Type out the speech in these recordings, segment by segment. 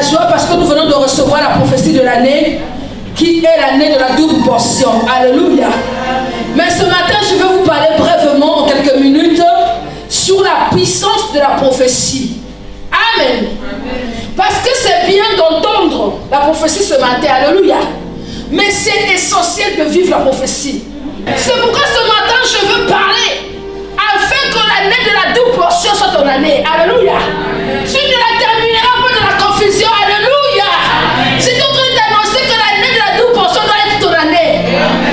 joie parce que nous venons de recevoir la prophétie de l'année qui est l'année de la double portion. Alléluia. Mais ce matin, je vais vous parler brièvement en quelques minutes sur la puissance de la prophétie. Amen. Parce que c'est bien d'entendre la prophétie ce matin. Alléluia. Mais c'est essentiel de vivre la prophétie. C'est pourquoi ce matin, je veux parler afin que l'année de la double portion soit ton année. Alléluia. Tu ne la termineras pas dans la confusion. Alléluia. Je suis en train d'annoncer que l'année de la double portion doit être ton année.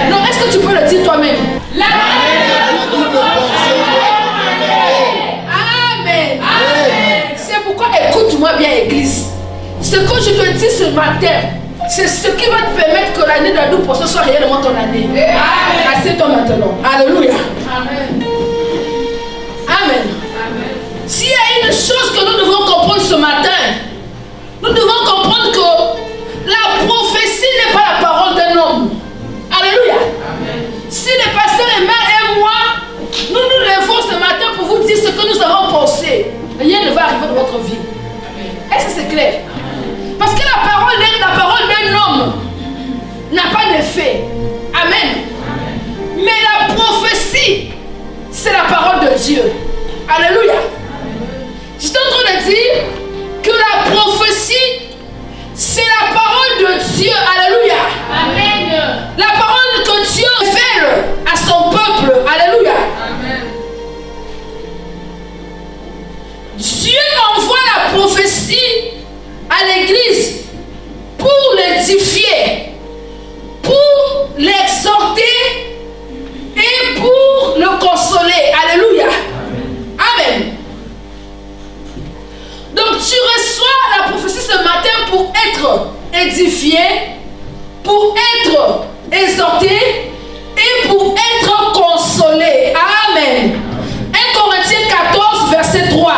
Non, est-ce que tu peux le dire toi-même? L'année de la double portion doit être ton année. Amen. Amen. C'est pourquoi écoute-moi bien, Église. Ce que je te dis ce matin, c'est ce qui va te permettre que l'année de la double portion soit réellement ton année. Assieds-toi maintenant. Alléluia. Amen. Amen. S'il y a une chose que nous devons comprendre ce matin, nous devons comprendre que la prophétie n'est pas la parole d'un homme. Alléluia. Amen. Si le pasteur Emmanuel et moi, nous nous levons ce matin pour vous dire ce que nous avons pensé, rien ne va arriver dans votre vie. Est-ce que c'est clair? Parce que la parole d'un homme n'a pas d'effet. Amen. Mais la prophétie, c'est la parole de Dieu. Alléluia. Je suis en train de dire que la prophétie, c'est la parole de Dieu. Alléluia. Amen. La parole que Dieu révèle à son peuple. Alléluia. Amen. Dieu envoie la prophétie à l'église pour l'édifier, pour l'exhorter et pour le consoler. Alléluia. Amen. Donc tu reçois la prophétie ce matin pour être édifié, pour être exhorté et pour être consolé. Amen. 1 Corinthiens 14, verset 3.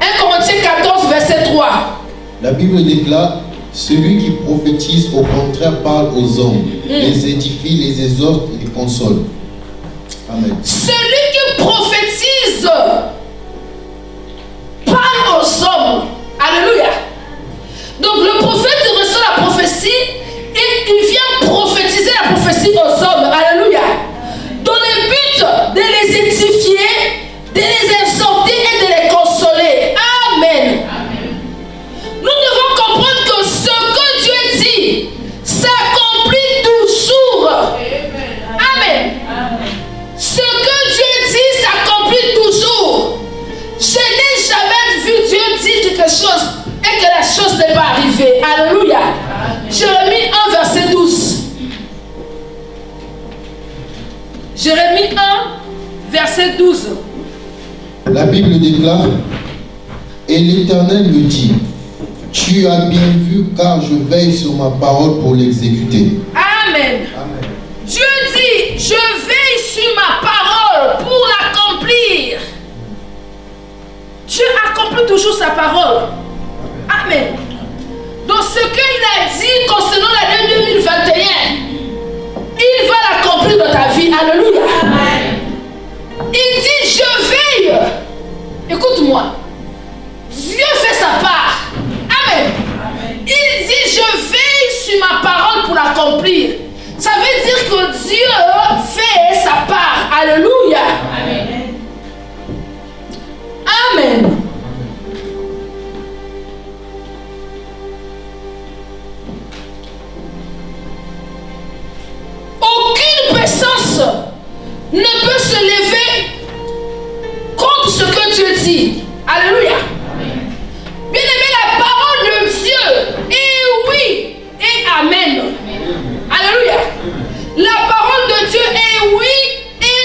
1 Corinthiens 14, verset 3. La Bible déclare: celui qui prophétise au contraire parle aux hommes, les édifie, les exhorte et les console. Amen. Celui qui prophétise parle aux hommes. Alléluia. Donc le prophète reçoit la prophétie et il vient prophétiser la prophétie aux hommes. Alléluia. Dans le but de les édifier, de les exhorter et de les consoler. Amen. Nous devons comprendre que ce que Dieu dit s'accomplit toujours. Amen. Ce que Dieu dit s'accomplit toujours. Je n'ai jamais vu Dieu dire quelque chose et que la chose n'est pas arrivée. Alléluia. Jérémie 1, verset 12. Jérémie 1, verset 12. La Bible déclare: et l'Éternel me dit, tu as bien vu, car je veille sur ma parole pour l'exécuter. Amen. Amen. Dieu dit, je veille sur ma parole pour l'accomplir. Dieu accomplit toujours sa parole. Amen. Donc ce qu'il a dit concernant l'année 2021, il va l'accomplir dans ta vie. Alléluia. Amen. Il dit, je veille. Écoute-moi. Dieu fait sa part. Amen. Il dit, je veille sur ma parole pour l'accomplir. Ça veut dire que Dieu fait sa part. Alléluia. Amen. Amen. Aucune puissance ne peut se lever contre ce que Dieu dit. Alléluia. Bien aimé, la parole de Dieu est oui et amen. Alléluia. La parole de Dieu est oui et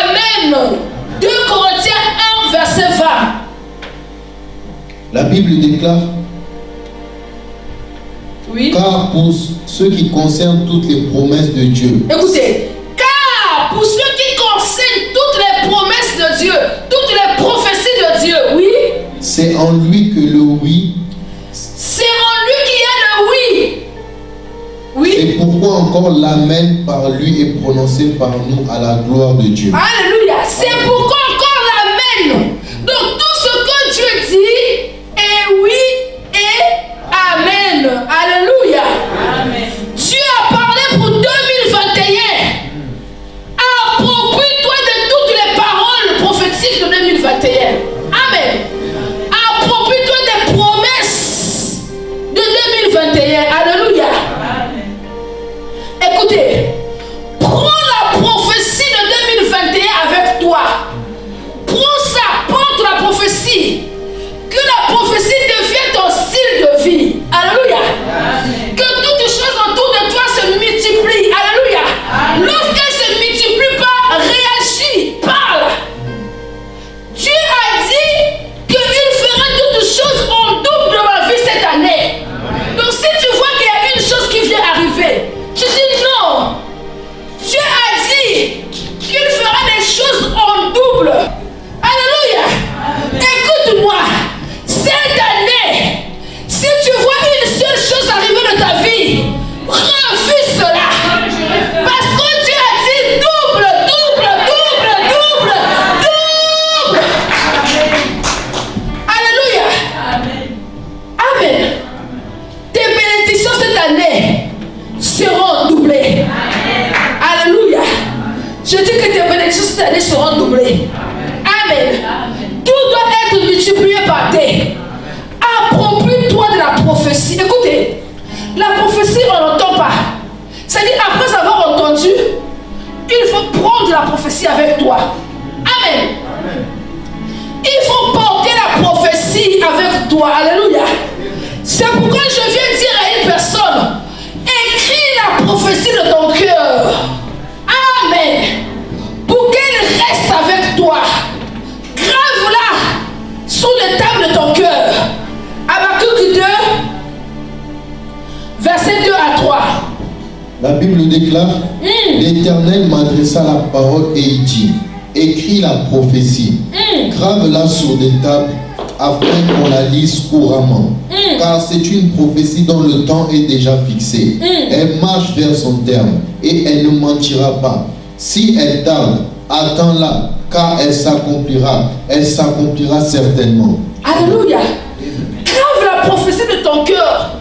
amen. 2 Corinthiens 1, verset 20. La Bible déclare: oui. Car pour ce qui concerne toutes les promesses de Dieu. Écoutez, car pour ce qui concerne toutes les promesses de Dieu, toutes les prophéties de Dieu, oui. C'est en lui que le oui. C'est en lui qu'il y a le oui. Oui. C'est pourquoi encore l'amen par lui est prononcé par nous à la gloire de Dieu. Alléluia. C'est pourquoi encore l'amen. Donc tout ce que Dieu dit est oui et doubler. Amen. Tout doit être multiplié par des. Approprie-toi de la prophétie. Écoutez, la prophétie, on n'entend pas. C'est-à-dire, après avoir entendu, il faut prendre la prophétie avec toi. Amen. Il faut porter la prophétie avec toi. Alléluia. C'est pourquoi je viens dire à une personne, écris la prophétie de ton cœur. Amen. Pour qu'elle reste avec toi. Grave-la sous les tables de ton cœur. Habakkuk 2, verset 2 à 3. La Bible déclare, l'Éternel m'adressa la parole et il dit, écris la prophétie, grave-la sur des tables afin qu'on la lise couramment. Car c'est une prophétie dont le temps est déjà fixé. Elle marche vers son terme et elle ne mentira pas. Si elle tarde, attends-la, car elle s'accomplira certainement. Alléluia. Grave la prophétie de ton cœur.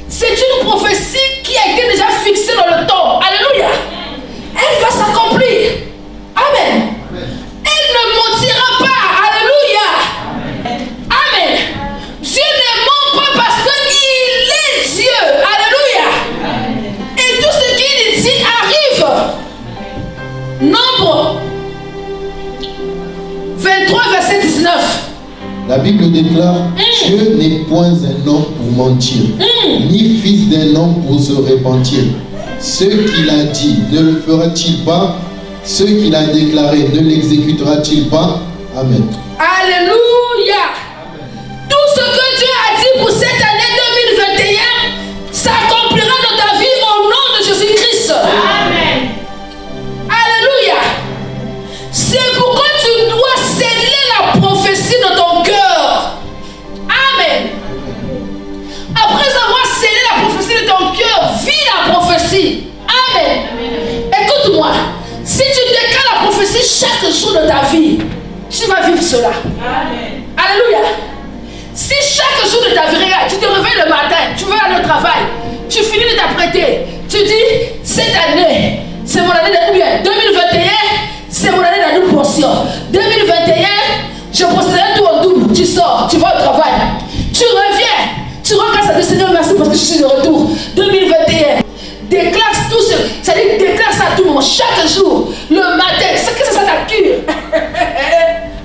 C'est une prophétie qui a été déjà fixée dans le temps. Alléluia. Elle va s'accomplir. Amen. Elle ne mentira pas. Alléluia. Amen. Dieu ne ment pas parce qu'il est Dieu. Alléluia. Et tout ce qu'il dit arrive. Nombre 23, verset 19. La Bible déclare, Dieu n'est point un homme pour mentir, ni fils d'un homme pour se repentir. Ce qu'il a dit, ne le fera-t-il pas? Ce qu'il a déclaré, ne l'exécutera-t-il pas? Amen. Alléluia. Tout ce que Dieu a dit pour cette année 2021 s'accomplira dans ta vie au nom de Jésus-Christ. Amen. Alléluia. C'est pourquoi tu dois sceller la prophétie dans ton cœur. Amen. Après avoir scellé la prophétie de ton cœur, vis la prophétie. Amen. Écoute-moi. Si tu déclares la prophétie chaque jour de ta vie, tu vas vivre cela. Amen. Alléluia. Si chaque jour de ta vie, regarde, tu te réveilles le matin, tu vas aller au travail, tu finis de t'apprêter, tu dis, cette année, c'est mon année de bien. 2021, c'est mon année de double portion. 2021, je posséderai tout en double. Tu sors, tu vas au travail, tu reviens, tu regardes, ça dit Seigneur, merci parce que je suis de retour. 2021, déclare tout ce, c'est-à-dire déclare ça à tout le monde, chaque jour, le matin, c'est que c'est ça ta cure.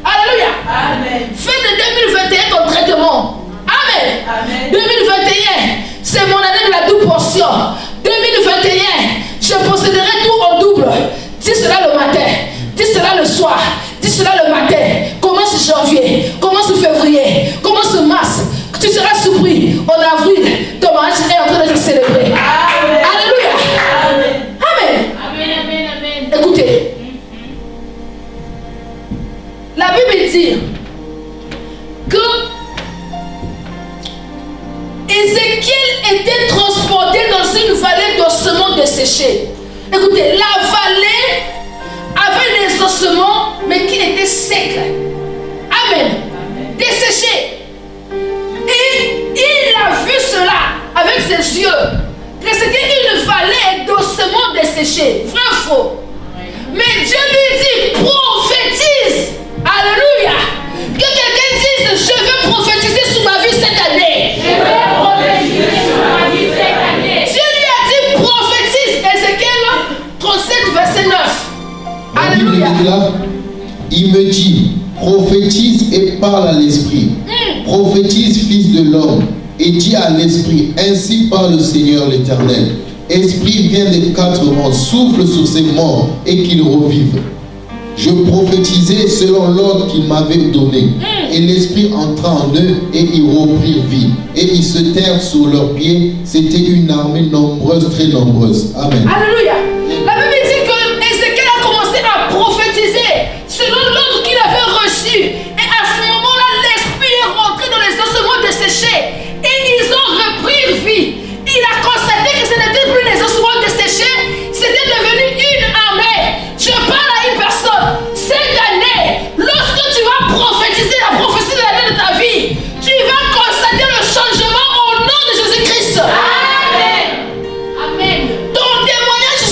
Alléluia. Amen. Fais de 2021 ton traitement. Amen. Amen. 2021, c'est mon année de la double portion. 2021, je posséderai tout en double. Dis cela le matin, dis cela le soir, dis cela le matin. Commence janvier, commence février, commence mars. Tu seras surpris. En avril, ton mariage est en train d'être célébré. Amen. Alléluia. Amen. Amen. Amen. Amen. Amen. Écoutez, la Bible dit que Ézéchiel était transporté dans une vallée d'ossements desséchés. Écoutez, la vallée avait des ossements, mais qui étaient secs. Amen. Desséchés. Et il a vu cela avec ses yeux. Que c'était une vallée d'ossements desséchés. Vrai ou faux? Mais Dieu lui dit, prophétise. Alléluia. Que quelqu'un dise, je veux prophétiser sur ma vie cette année. Je veux prophétiser sur ma vie cette année. Dieu lui a dit, prophétise. Ézéchiel 37, verset 9. Alléluia. Il me dit, prophétise et parle à l'esprit. Prophétise, fils de l'homme, et dis à l'esprit, ainsi parle le Seigneur l'Éternel. Esprit, vient des quatre vents, souffle sur ces morts et qu'ils revivent. Je prophétisais selon l'ordre qu'il m'avait donné. Et l'esprit entra en eux et ils reprirent vie. Et ils se tinrent sur leurs pieds. C'était une armée nombreuse, très nombreuse. Amen. Alléluia. La Bible dit que Ézéchiel a commencé à prophétiser selon l'ordre qu'il avait reçu. Et à ce moment-là, l'esprit est rentré dans les ossements desséchés. Et ils ont repris vie. Il a constaté que ce n'était plus des ossements desséchés, c'était devenu une armée. Je parle à une personne. Cette année, lorsque tu vas prophétiser la prophétie de l'année de ta vie, tu vas constater le changement au nom de Jésus-Christ. Amen. Amen. Ton témoignage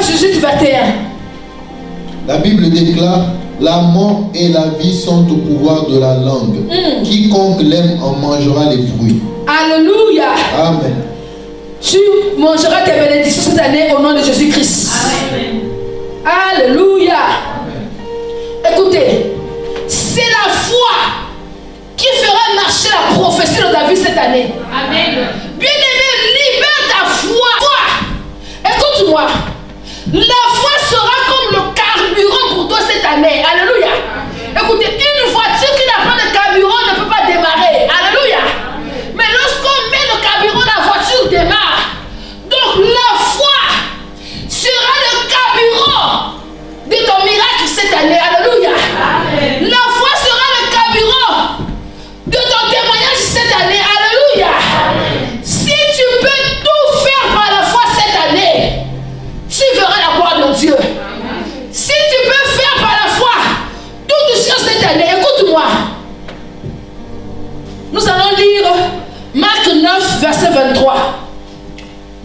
Jésus 21. La Bible déclare, la mort et la vie sont au pouvoir de la langue. Quiconque l'aime en mangera les fruits. Alléluia. Amen. Tu mangeras tes bénédictions cette année au nom de Jésus-Christ. Alléluia. Écoutez, c'est la foi qui fera marcher la prophétie dans ta vie cette année. Amen. Bien-aimé, libère ta foi. Écoute-moi. La foi sera comme le carburant pour toi cette année. Alléluia. Écoutez, une voiture qui n'a pas de carburant ne peut pas démarrer. Alléluia. Mais lorsqu'on met le carburant, la voiture démarre. Donc la foi sera le carburant de ton miracle cette année. Alléluia. Amen. La foi sera le carburant de ton témoignage cette année. Alléluia. Amen. Si tu peux tout faire par la foi cette année, tu verras la gloire de Dieu. Amen. Si tu peux faire par la foi toute chose cette année, écoute-moi. Nous allons lire Marc 9, verset 23.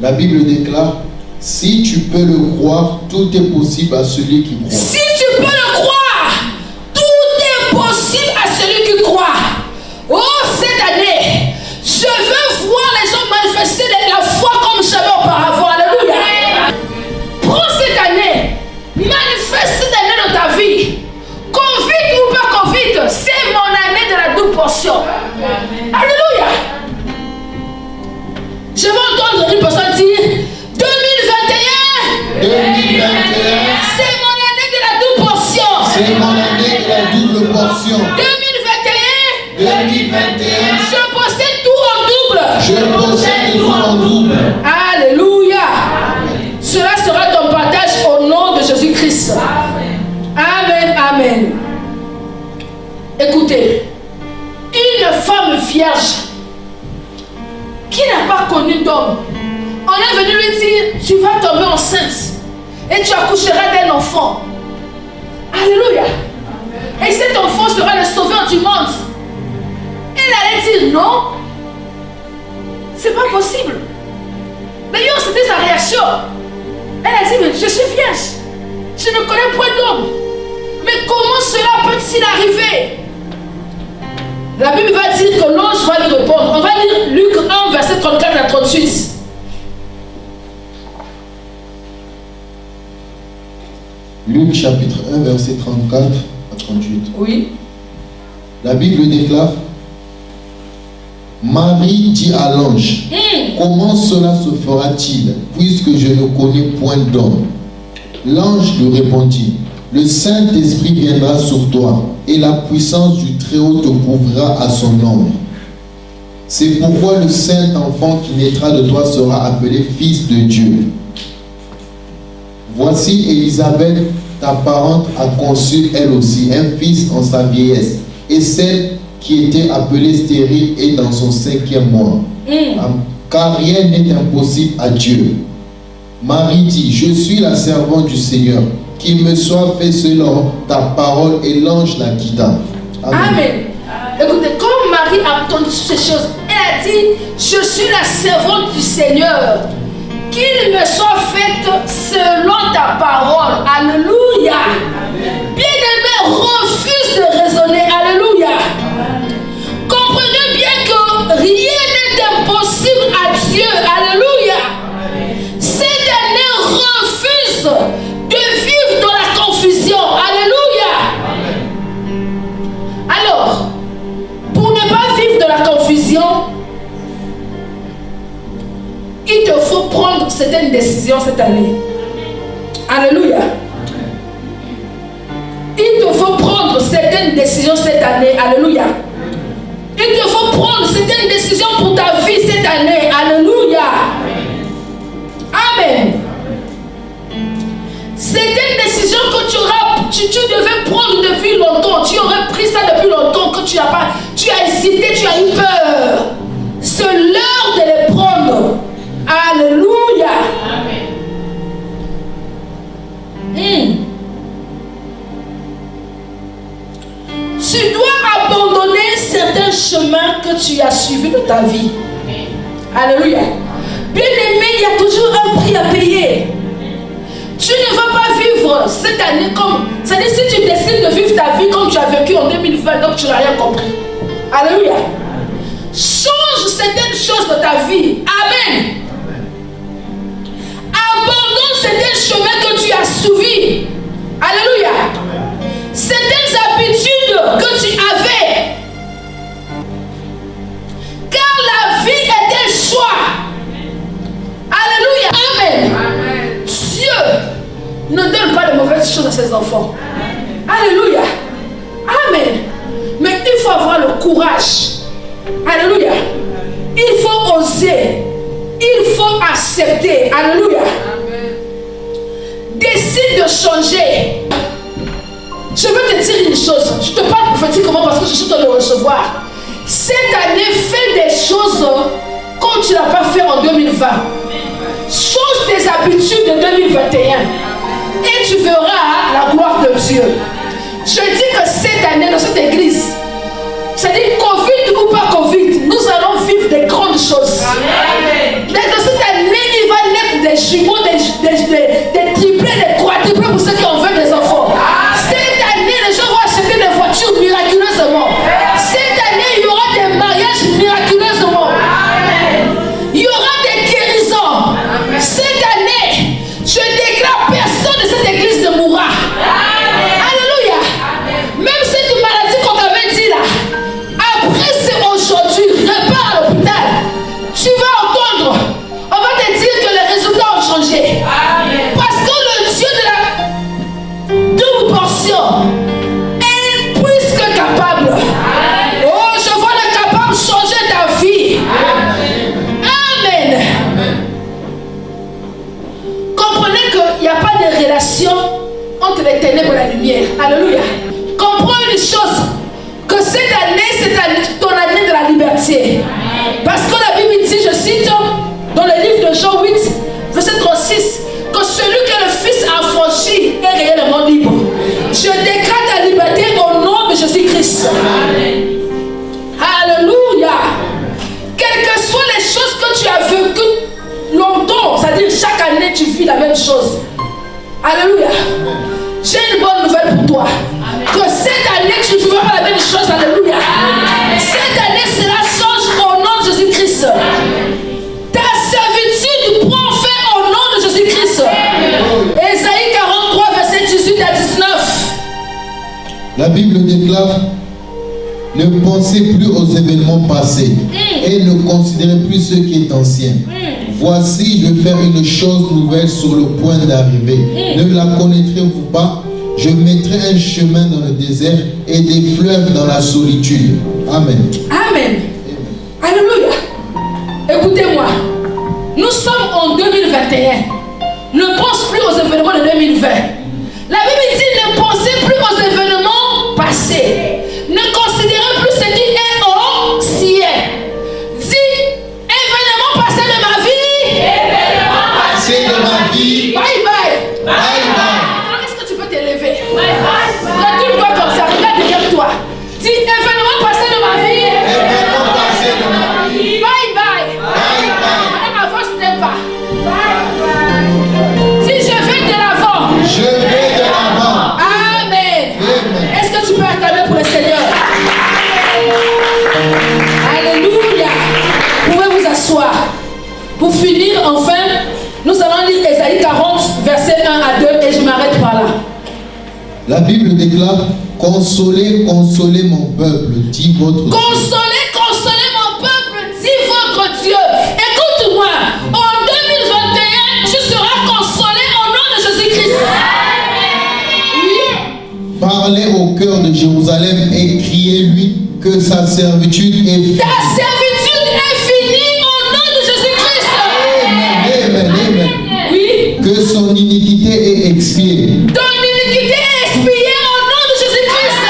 La Bible déclare, si tu peux le croire, tout est possible à celui qui croit. Si tu peux le croire, tout est possible à celui qui croit. Oh, cette année, je veux voir les gens manifester la foi comme jamais auparavant. Alléluia. Prends cette année, manifeste cette année dans ta vie. Covid ou pas Covid, c'est mon année de la double portion. Alléluia. Je vais entendre une personne dire 2021. C'est mon année de la double portion. C'est mon année de la double portion. 2021. Je possède tout en double. Je possède tout en double. Alléluia. Cela sera ton partage au nom de Jésus-Christ. Amen. Amen. Écoutez, une femme vierge qui n'a pas connu d'homme, on est venu lui dire, tu vas tomber enceinte et tu accoucheras d'un enfant. Alléluia. Et cet enfant sera le sauveur du monde. Elle allait dire non, c'est pas possible. D'ailleurs, c'était sa réaction. Elle a dit, mais je suis vierge, je ne connais point d'homme. Mais comment cela peut-il arriver? La Bible va dire que l'ange va lui répondre. On va lire Luc 1, verset 34 à 38. Luc chapitre 1, verset 34 à 38. Oui. La Bible déclare, Marie dit à l'ange, comment cela se fera-t-il, puisque je ne connais point d'homme? L'ange lui répondit, le Saint-Esprit viendra sur toi, et la puissance du Très-Haut te couvrira à son ombre. C'est pourquoi le Saint-Enfant qui naîtra de toi sera appelé Fils de Dieu. Voici Élisabeth, ta parente, a conçu elle aussi un fils en sa vieillesse, et celle qui était appelée stérile est dans son 5e mois. Car rien n'est impossible à Dieu. Marie dit, je suis la servante du Seigneur, qu'il me soit fait selon ta parole, et l'ange la quitta. Amen. Amen. Écoutez, comme Marie a entendu ces choses, elle a dit, je suis la servante du Seigneur, qu'il me soit fait selon ta parole. Alléluia. Bien-aimé, refuse de raisonner. Alléluia. Comprenez bien que rien n'est impossible à Dieu. Alléluia. Cette année, refuse de vivre dans la confusion. Alléluia. Alors, pour ne pas vivre dans la confusion, il te faut prendre certaines décisions cette année. Alléluia. Il te faut prendre certaines décisions cette année. Alléluia. Il te faut prendre certaines décisions pour ta vie cette année. Alléluia. Amen. Certaines décisions que tu devais prendre depuis longtemps. Tu aurais pris ça depuis longtemps que tu as hésité, tu as eu peur. C'est l'heure de les prendre. Alléluia. Tu dois abandonner certains chemins que tu as suivis de ta vie. Alléluia. Bien-aimé, il y a toujours un prix à payer. Tu ne vas pas vivre cette année comme... C'est-à-dire si tu décides de vivre ta vie comme tu as vécu en 2020, donc tu n'as rien compris. Alléluia. Change certaines choses de ta vie. Amen. Abandonne certains chemins que tu as suivis. Alléluia. Certaines habitudes que tu avais. Car la vie est un choix. Alléluia. Amen. Amen. Dieu ne donne pas de mauvaises choses à ses enfants. Alléluia. Amen. Mais il faut avoir le courage. Alléluia. Il faut oser. Il faut accepter. Alléluia. Amen. Décide de changer. Je veux te dire une chose. Je te parle prophétiquement parce que je suis en train de le recevoir. Cette année, fais des choses comme tu ne l'as pas fait en 2020. Change tes habitudes de 2021. Et tu verras la gloire de Dieu. Je dis que cette année, dans cette église, c'est-à-dire Covid ou pas Covid, nous allons vivre des grandes choses. Amen. Dans cette année, il va naître des jumeaux, des triplés, des quadruplés pour ceux qui ont fait des enfants. Cette année, les gens vont acheter des voitures miraculeusement. Cette année, il y aura des mariages miraculeusement. Il y aura des guérisons. Cette année, je déclare personne de cette église ne mourra. Alléluia. Même cette maladie qu'on t'avait dit là, après c'est aujourd'hui, repars à l'hôpital. Tu vas entendre, on va te dire que les résultats ont changé. Parce que le Dieu de la double portion est plus que capable. Oh, je vois le capable changer ta vie. Amen. Comprenez qu'il n'y a pas de relation entre les ténèbres et la lumière. Alléluia. Comprends une chose, que cette année, c'est ton année de la liberté. Parce que la Bible dit, je cite, dans le livre de Jean 8, verset 36, que celui que le Fils a affranchi est réellement libre. Je déclare ta liberté au nom de Jésus-Christ. Alléluia. Quelles que soient les choses que tu as vécues longtemps, c'est-à-dire chaque année tu vis la même chose. Alléluia. J'ai une bonne nouvelle pour toi. Que cette année tu ne vivras pas la même chose. Alléluia. Cette année cela change au nom de Jésus-Christ. Ta servitude prend fin au nom de Jésus-Christ. Ésaïe 43 verset 18 à 19. La Bible déclare: ne pensez plus aux événements passés et ne considérez plus ce qui est ancien. Voici, je fais une chose nouvelle sur le point d'arriver. Ne la connaîtrez-vous pas? Je mettrai un chemin dans le désert et des fleuves dans la solitude. Amen. Amen. Alléluia. Écoutez-moi. Nous sommes en 2021. Ne pense plus aux événements de 2020. La Bible dit ne pensez plus aux événements passés. Ne considérez plus ce qui est ancien. Dis événement passé de ma vie. Événement passé de ma vie. Bye bye. Bye bye. Alors est-ce que tu peux t'élever? Recule-toi comme ça. Regarde derrière toi. Dis événement passé de ma vie. Événement passé de ma vie. Bye bye. Bye bye. Madame avance n'est pas. Bye bye. Si je vais de l'avant. Je vais de l'avant. Amen. Amen. Est-ce que tu peux acclamer pour le Seigneur? Alléluia. Vous pouvez vous asseoir. Pour finir, enfin, nous allons lire Ésaïe 40, versets 1 à 2 et je m'arrête par là. La Bible déclare: consolez, consolez mon peuple, dit votre Dieu. Consolez, consolez mon peuple, dit votre Dieu. Écoute-moi, en 2021, tu seras consolé au nom de Jésus-Christ. Oui. Parlez au cœur de Jérusalem et criez-lui que sa servitude est finie. Ta servitude est finie au nom de Jésus-Christ. Amen, amen, amen. Oui. Que son iniquité est expiée. Ton iniquité est expiée au nom de Jésus-Christ.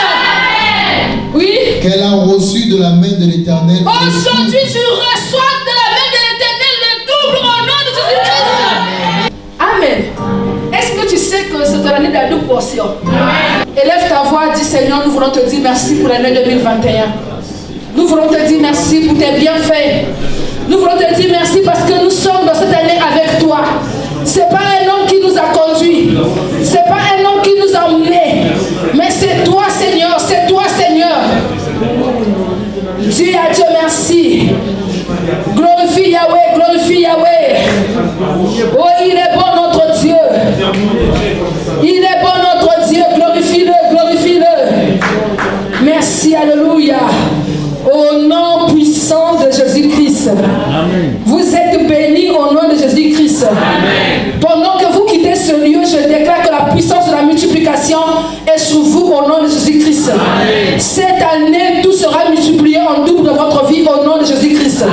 Oui. Qu'elle a reçu de la main de l'Éternel. Aujourd'hui, tu reçois de la main de l'Éternel le double au nom de Jésus-Christ. Amen. Est-ce que tu sais que c'est l'année de la double portion? Élève ta voix, dis Seigneur, nous voulons te dire merci pour l'année 2021. Nous voulons te dire merci pour tes bienfaits. Nous voulons te dire merci parce que nous sommes dans cette année avec toi. Ce n'est pas un homme qui nous a conduits. Jésus-Christ. Pendant que vous quittez ce lieu, je déclare que la puissance de la multiplication est sur vous au nom de Jésus-Christ. Cette année, tout sera multiplié en double de votre vie au nom de Jésus-Christ.